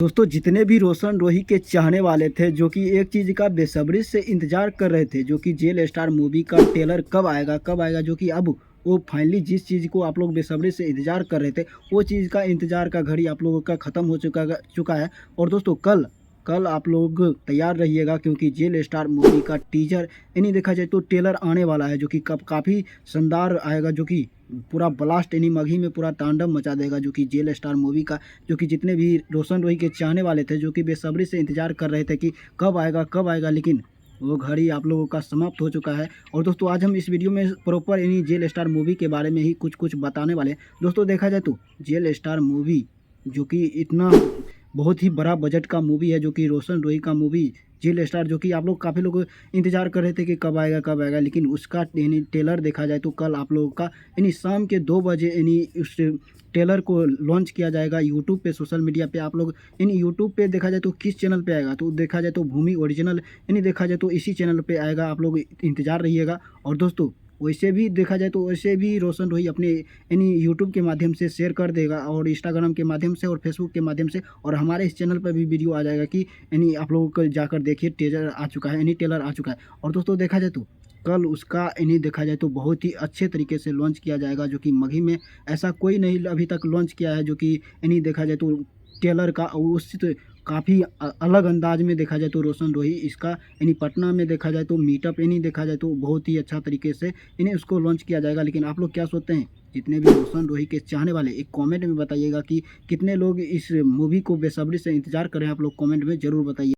दोस्तों जितने भी रोशन रोही के चाहने वाले थे जो कि एक चीज़ का बेसब्री से इंतजार कर रहे थे जो कि जेल स्टार मूवी का ट्रेलर कब आएगा जो कि अब वो फाइनली जिस चीज़ को आप लोग बेसब्री से इंतजार कर रहे थे वो चीज़ का इंतजार का घड़ी आप लोगों का ख़त्म हो चुका है। और दोस्तों कल कल आप लोग तैयार रहिएगा क्योंकि जेल स्टार मूवी का टीजर यानी देखा जाए तो ट्रेलर आने वाला है जो कि कब काफ़ी शानदार आएगा जो कि पूरा ब्लास्ट यानी मगही में पूरा तांडव मचा देगा जो कि जेल स्टार मूवी का। जो कि जितने भी रोशन रोही के चाहने वाले थे जो कि बेसब्री से इंतजार कर रहे थे कि कब आएगा लेकिन वो घड़ी आप लोगों का समाप्त हो चुका है। और दोस्तों आज हम इस वीडियो में प्रॉपर यानी जेल स्टार मूवी के बारे में ही कुछ बताने वाले हैं। दोस्तों देखा जाए तो जेल स्टार मूवी जो कि इतना बहुत ही बड़ा बजट का मूवी है जो कि रोशन रोही का मूवी जेल स्टार जो कि आप लोग काफ़ी लोग इंतजार कर रहे थे कि कब आएगा लेकिन उसका यानी ट्रेलर देखा जाए तो कल आप लोगों का यानी शाम के 2 बजे यानी उस ट्रेलर को लॉन्च किया जाएगा यूट्यूब पे सोशल मीडिया पे। आप लोग यानी यूट्यूब पे देखा जाए तो किस चैनल पे आएगा तो देखा जाए तो भूमि ओरिजिनल यानी देखा जाए तो इसी चैनल पे आएगा। आप लोग इंतजार रहिएगा। और दोस्तों वैसे भी देखा जाए तो वैसे भी रोशन रोही अपने यानी यूट्यूब के माध्यम से शेयर कर देगा और इंस्टाग्राम के माध्यम से और फेसबुक के माध्यम से और हमारे इस चैनल पर भी वीडियो आ जाएगा कि यानी आप लोगों को जाकर देखिए ट्रेलर आ चुका है यानी ट्रेलर आ चुका है। और दोस्तों देखा जाए तो कल उसका यानी देखा जाए तो बहुत ही अच्छे तरीके से लॉन्च किया जाएगा जो कि मगही में ऐसा कोई नहीं अभी तक लॉन्च किया है जो कि यानी देखा जाए तो ट्रेलर का उस काफ़ी अलग अंदाज में देखा जाए तो रोशन रोही इसका यानी पटना में देखा जाए तो मीटअप यानी देखा जाए तो बहुत ही अच्छा तरीके से इन्हें उसको लॉन्च किया जाएगा। लेकिन आप लोग क्या सोचते हैं जितने भी रोशन रोही के चाहने वाले एक कमेंट में बताइएगा कि कितने लोग इस मूवी को बेसब्री से इंतजार करें। आप लोग कमेंट में ज़रूर बताइए।